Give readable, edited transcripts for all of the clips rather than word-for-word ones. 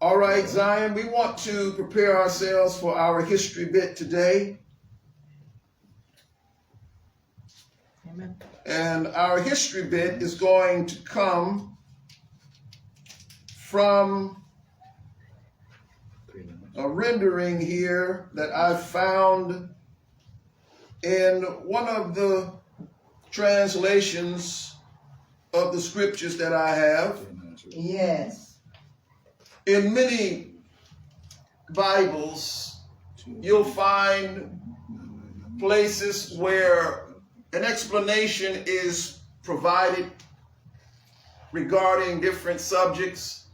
All right, Zion, we want to prepare ourselves for our history bit today. Amen. And our history bit is going to come from a rendering here that I found in one of the translations of the scriptures that I have. Yes. In many Bibles, you'll find places where an explanation is provided regarding different subjects.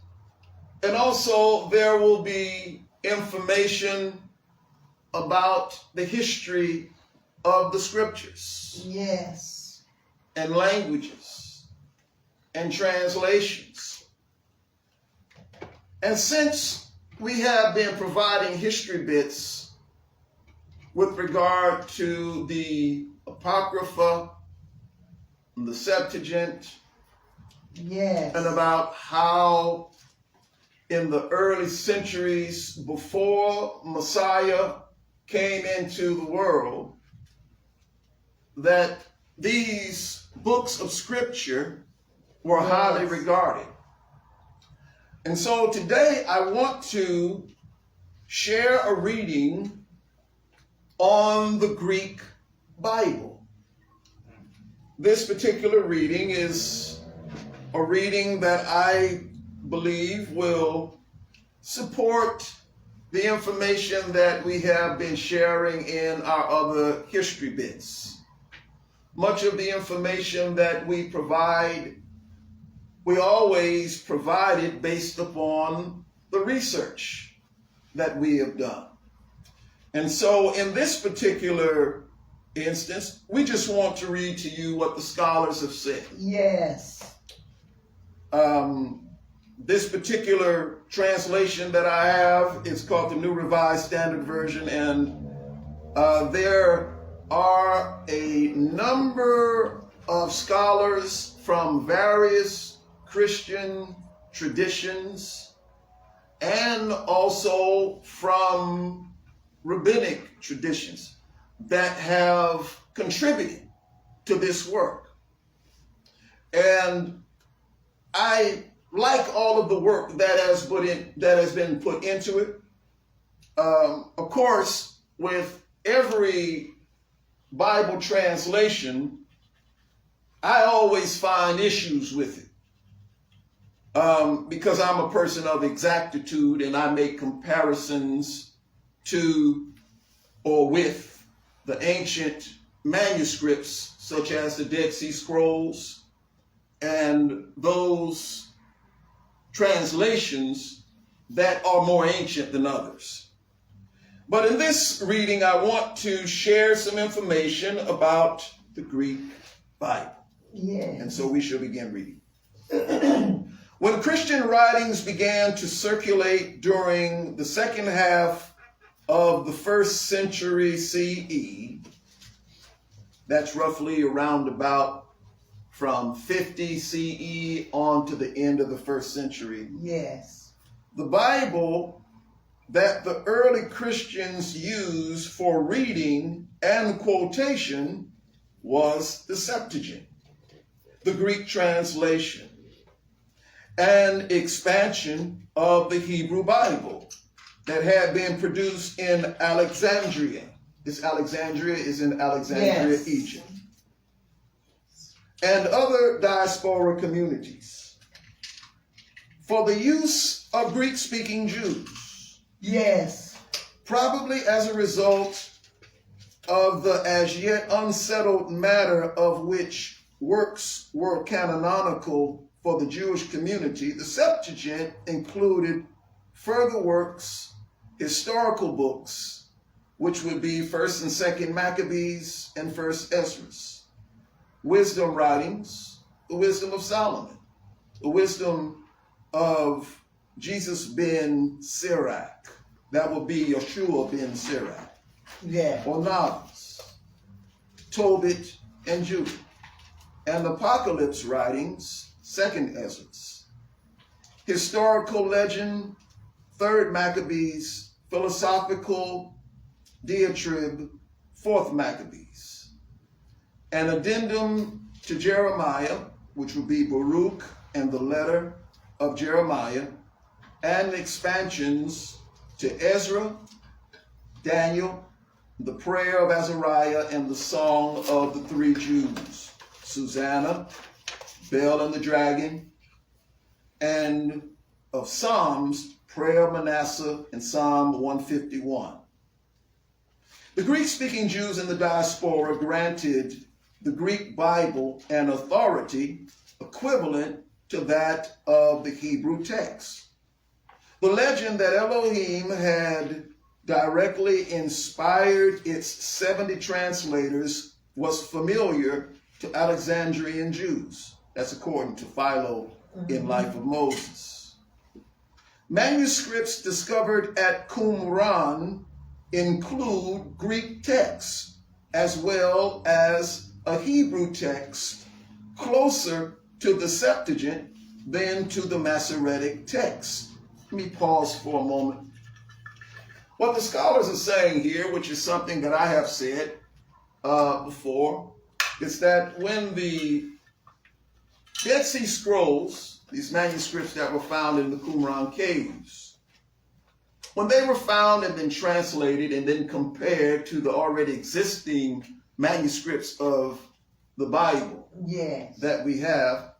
And also there will be information about the history of the scriptures. Yes. And languages and translations. And since we have been providing history bits with regard to the Apocrypha, the Septuagint, yes, and about how in the early centuries before Messiah came into the world, that these books of scripture were highly regarded. And so today I want to share a reading on the Greek Bible. This particular reading is a reading that I believe will support the information that we have been sharing in our other history bits. Much of the information that we provide, we always provide it based upon the research that we have done. And so in this particular instance, we just want to read to you what the scholars have said. Yes. This particular translation that I have is called the New Revised Standard Version, and there are a number of scholars from various Christian traditions and also from rabbinic traditions that have contributed to this work. And I like all of the work that has been put into it. Of course, with every Bible translation, I always find issues with it. Because I'm a person of exactitude and I make comparisons to or with the ancient manuscripts such as the Dead Sea Scrolls and those translations that are more ancient than others. But in this reading, I want to share some information about the Greek Bible. Yes. And so we shall begin reading. When Christian writings began to circulate during the second half of the 1st century CE, that's roughly around about from 50 CE on to the end of the 1st century. Yes. The Bible that the early Christians used for reading and quotation was the Septuagint, the Greek translation and expansion of the Hebrew Bible that had been produced in Alexandria. This Alexandria is in Alexandria, yes, Egypt, and other diaspora communities for the use of Greek-speaking Jews. Yes. Probably as a result of the as yet unsettled matter of which works were canonical for the Jewish community, the Septuagint included further works, historical books, which would be 1st and 2nd Maccabees and 1st Esdras, wisdom writings, the wisdom of Solomon, the wisdom of Jesus ben Sirach, that would be Yeshua ben Sirach, or novels, Tobit and Judah, and Apocalypse writings, 2nd Esdras, historical legend 3rd Maccabees, philosophical diatribe, 4th Maccabees. An addendum to Jeremiah, which would be Baruch and the letter of Jeremiah, and expansions to Ezra, Daniel, the prayer of Azariah, and the song of the 3 Jews, Susanna, Bel and the dragon, and of Psalms, prayer of Manasseh, and Psalm 151. The Greek-speaking Jews in the diaspora granted the Greek Bible an authority equivalent to that of the Hebrew text. The legend that Elohim had directly inspired its 70 translators was familiar to Alexandrian Jews. That's according to Philo in Life of Moses. Manuscripts discovered at Qumran include Greek texts as well as a Hebrew text closer to the Septuagint than to the Masoretic text. Let me pause for a moment. What the scholars are saying here, which is something that I have said before, is that when the Dead Sea Scrolls, these manuscripts that were found in the Qumran caves, when they were found and then translated and then compared to the already existing manuscripts of the Bible that we have,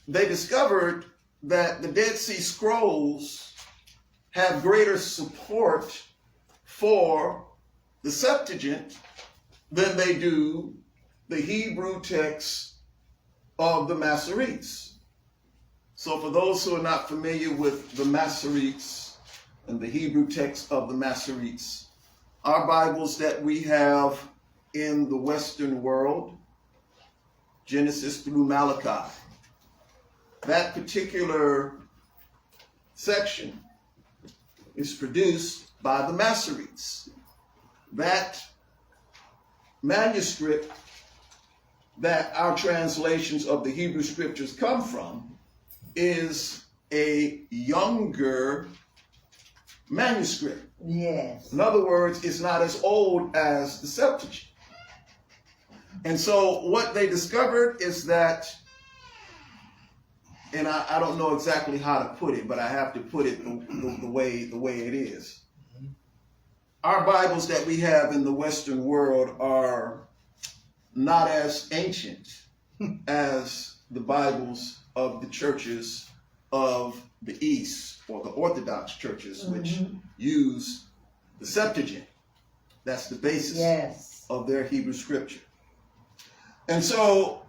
they discovered that the Dead Sea Scrolls have greater support for the Septuagint than they do the Hebrew text of the Masoretes. So for those who are not familiar with the Masoretes and the Hebrew text of the Masoretes, our Bibles that we have in the Western world, Genesis through Malachi, that particular section is produced by the Masoretes. That manuscript that our translations of the Hebrew scriptures come from is a younger manuscript. Yes. In other words, it's not as old as the Septuagint. And so what they discovered is that, and I don't know exactly how to put it, but I have to put it the way it is. Our Bibles that we have in the Western world are not as ancient as the Bibles of the churches of the East, or the Orthodox churches, which use the Septuagint. That's the basis of their Hebrew scripture. And so,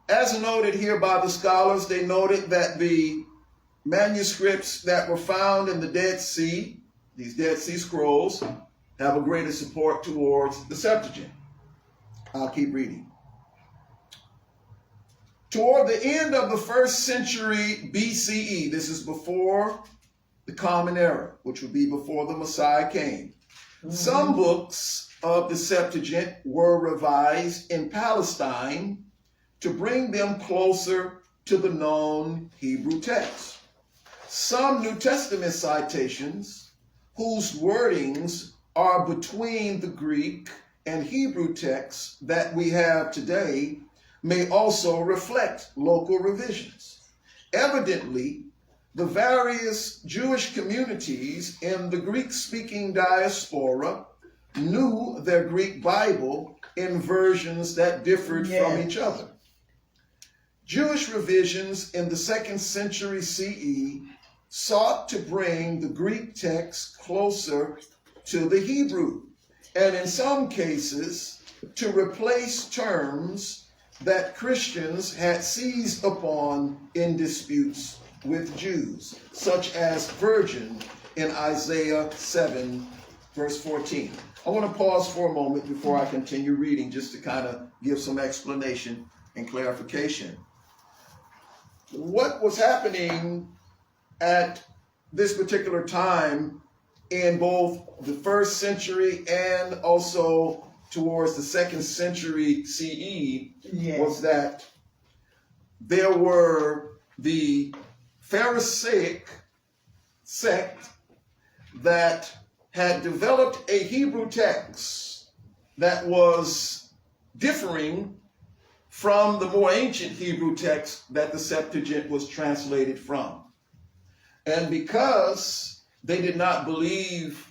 as noted here by the scholars, they noted that the manuscripts that were found in the Dead Sea, these Dead Sea Scrolls, have a greater support towards the Septuagint. I'll keep reading. Toward the end of the 1st century BCE, this is before the Common Era, which would be before the Messiah came, some books of the Septuagint were revised in Palestine to bring them closer to the known Hebrew text. Some New Testament citations, whose wordings are between the Greek and Hebrew texts that we have today, may also reflect local revisions. Evidently, the various Jewish communities in the Greek-speaking diaspora knew their Greek Bible in versions that differed from each other. Jewish revisions in the 2nd century CE sought to bring the Greek text closer to the Hebrew, and in some cases to replace terms that Christians had seized upon in disputes with Jews, such as virgin in Isaiah 7, verse 14. I want to pause for a moment before I continue reading, just to kind of give some explanation and clarification. What was happening at this particular time in both the 1st century and also towards the 2nd century CE was that there were the Pharisaic sect that had developed a Hebrew text that was differing from the more ancient Hebrew text that the Septuagint was translated from. And because they did not believe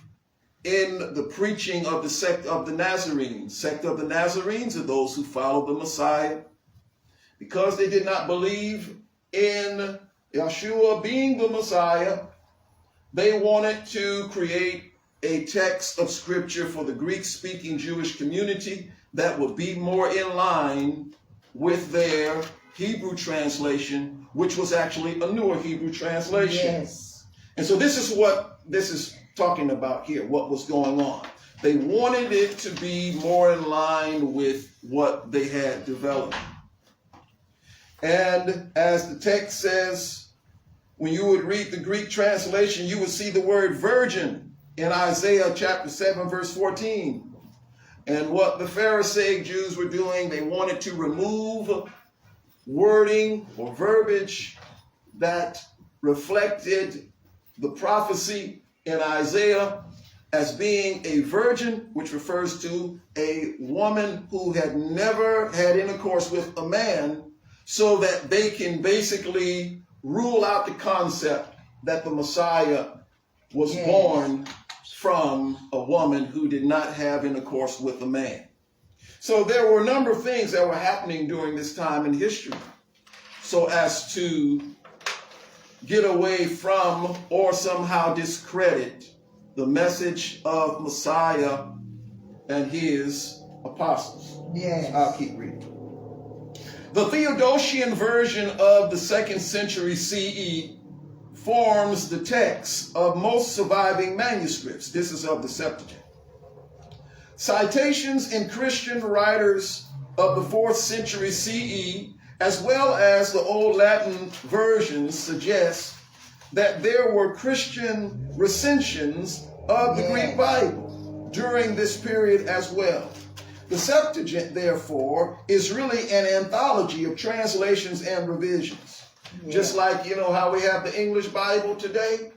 in the preaching of the sect of the Nazarenes. Sect of the Nazarenes are those who follow the Messiah. Because they did not believe in Yeshua being the Messiah, they wanted to create a text of scripture for the Greek-speaking Jewish community that would be more in line with their Hebrew translation, which was actually a newer Hebrew translation. Yes. And so this is what this is talking about here, what was going on. They wanted it to be more in line with what they had developed. And as the text says, when you would read the Greek translation, you would see the word virgin in Isaiah chapter 7, verse 14. And what the Pharisaic Jews were doing, they wanted to remove wording or verbiage that reflected the prophecy in Isaiah as being a virgin, which refers to a woman who had never had intercourse with a man, so that they can basically rule out the concept that the Messiah was born from a woman who did not have intercourse with a man. So there were a number of things that were happening during this time in history so as to get away from or somehow discredit the message of Messiah and his apostles. Yes. I'll keep reading. The Theodosian version of the 2nd century CE forms the text of most surviving manuscripts. This is of the Septuagint. Citations in Christian writers of the 4th century CE, as well as the Old Latin versions, suggest that there were Christian recensions of the Greek Bible during this period as well. The Septuagint, therefore, is really an anthology of translations and revisions. Just like, you know, how we have the English Bible today.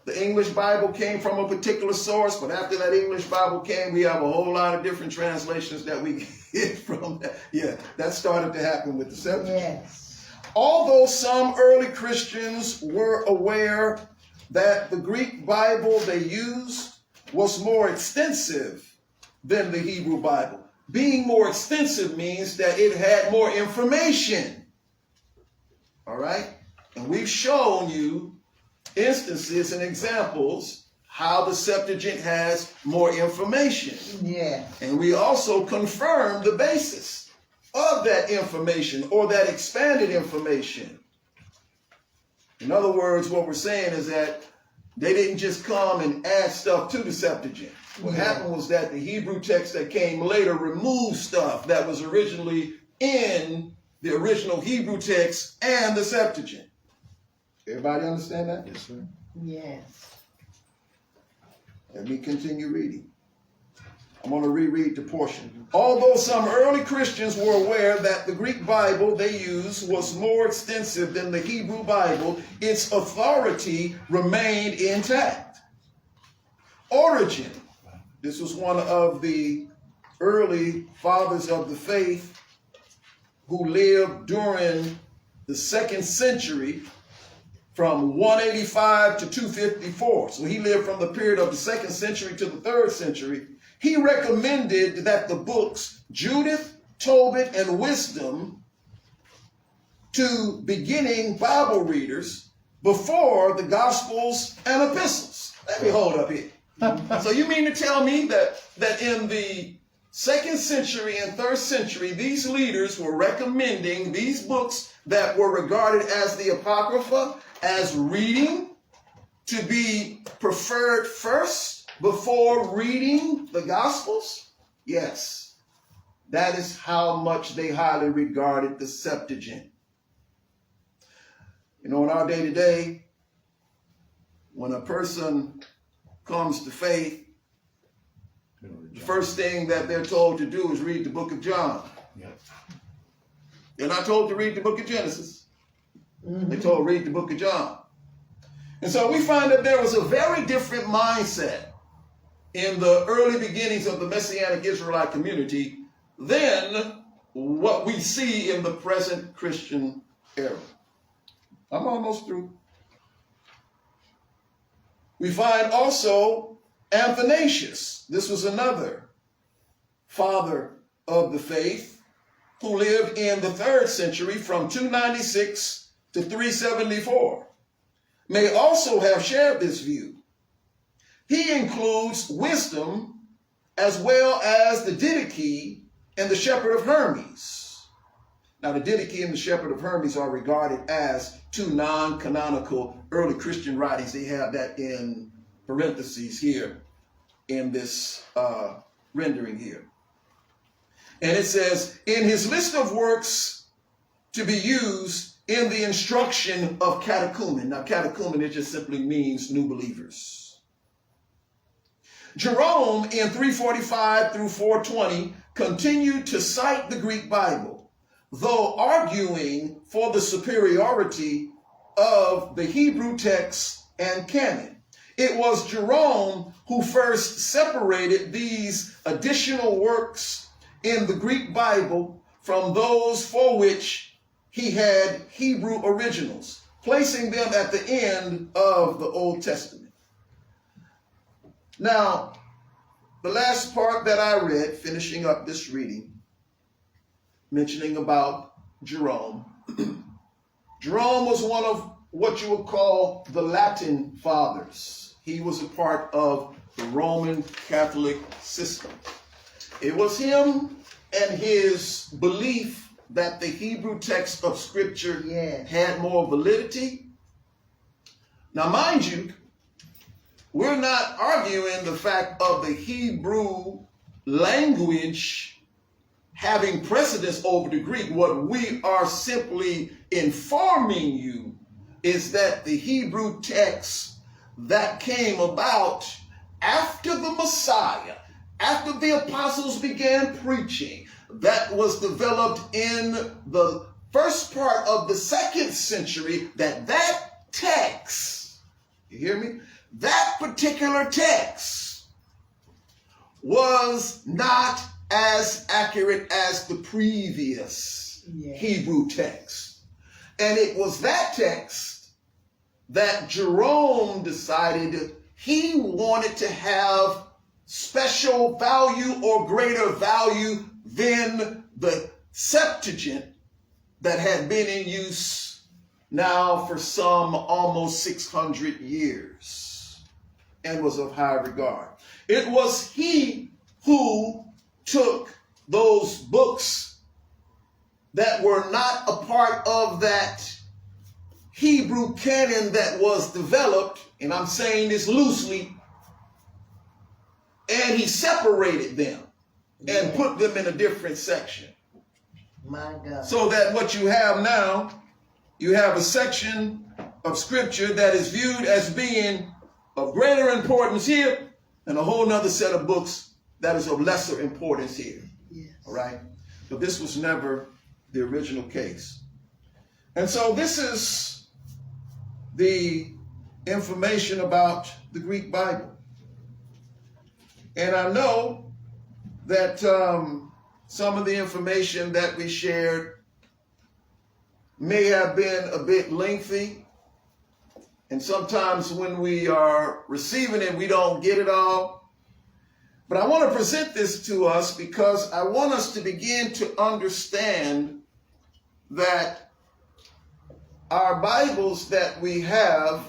The English Bible came from a particular source, but after that English Bible came, we have a whole lot of different translations that we get from that. Yeah, that started to happen with the Septuagint. Yes. Although some early Christians were aware that the Greek Bible they used was more extensive than the Hebrew Bible. Being more extensive means that it had more information. All right? And we've shown you instances and examples how the Septuagint has more information. Yeah. And we also confirm the basis of that information or that expanded information. In other words, what we're saying is that they didn't just come and add stuff to the Septuagint. What happened was that the Hebrew text that came later removed stuff that was originally in the original Hebrew text and the Septuagint. Everybody understand that? Yes, sir. Yes. Let me continue reading. I'm going to reread the portion. Although some early Christians were aware that the Greek Bible they used was more extensive than the Hebrew Bible, its authority remained intact. Origen, this was one of the early fathers of the faith who lived during the 2nd century from 185 to 254. So he lived from the period of the 2nd century to the 3rd century. He recommended that the books Judith, Tobit, and Wisdom to beginning Bible readers before the Gospels and Epistles. Let me hold up here. So you mean to tell me that in the 2nd century and 3rd century, these leaders were recommending these books that were regarded as the Apocrypha as reading to be preferred first before reading the Gospels? Yes, that is how much they highly regarded the Septuagint. You know, in our day to day, when a person comes to faith, the first thing that they're told to do is read the book of John. Yep. They're not told to read the book of Genesis. They're told to read the book of John. And so we find that there was a very different mindset in the early beginnings of the Messianic Israelite community than what we see in the present Christian era. I'm almost through. We find also Amphinacious. This was another father of the faith who lived in the 3rd century from 296 to 374. May also have shared this view. He includes wisdom as well as the Didache and the Shepherd of Hermes. Now, the Didache and the Shepherd of Hermes are regarded as two non-canonical early Christian writings. They have that in parentheses here in this rendering here. And it says, in his list of works to be used in the instruction of catechumen. Now, catechumen, it just simply means new believers. Jerome, in 345 through 420, continued to cite the Greek Bible, though arguing for the superiority of the Hebrew text and canon. It was Jerome who first separated these additional works in the Greek Bible from those for which he had Hebrew originals, placing them at the end of the Old Testament. Now, the last part that I read, finishing up this reading, mentioning about Jerome. Jerome was one of what you would call the Latin fathers. He was a part of the Roman Catholic system. It was him and his belief that the Hebrew text of Scripture had more validity. Now, mind you, we're not arguing the fact of the Hebrew language having precedence over the Greek. What we are simply informing you is that the Hebrew text that came about after the Messiah, after the apostles began preaching, that was developed in the first part of the 2nd century, that text, you hear me? That particular text was not as accurate as the previous Hebrew text. And it was that text that Jerome decided he wanted to have special value or greater value than the Septuagint that had been in use now for some almost 600 years and was of high regard. It was he who took those books that were not a part of that Hebrew canon that was developed, and I'm saying this loosely, and he separated them and put them in a different section. My God. So that what you have now, you have a section of Scripture that is viewed as being of greater importance here, and a whole nother set of books that is of lesser importance here. Yes. All right? But this was never the original case. And so this is the information about the Greek Bible. And I know that some of the information that we shared may have been a bit lengthy. And sometimes when we are receiving it, we don't get it all. But I want to present this to us because I want us to begin to understand that our Bibles that we have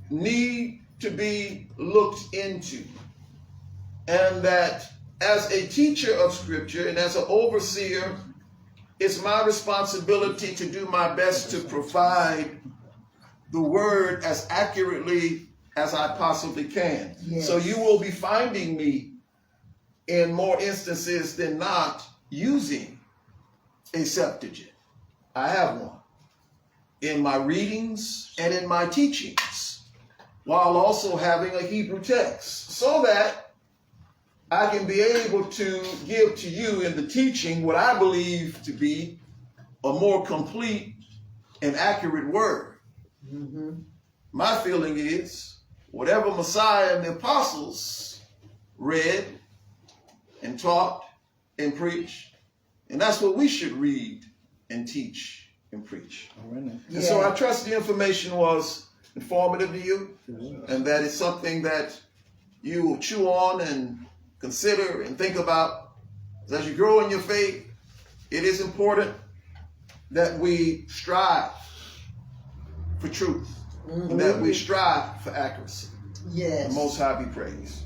need to be looked into. And that as a teacher of Scripture and as an overseer, it's my responsibility to do my best to provide the word as accurately as I possibly can. Yes. So you will be finding me in more instances than not using a Septuagint. I have one in my readings and in my teachings, while also having a Hebrew text, so that I can be able to give to you in the teaching what I believe to be a more complete and accurate word. Mm-hmm. my feeling is whatever Messiah and the apostles read and taught and preached, and that's what we should read and teach and preach. And so I trust the information was informative to you, and that it's something that you will chew on and consider and think about. As you grow in your faith, it is important that we strive for truth, and that we strive for accuracy. Yes. The Most High be praised.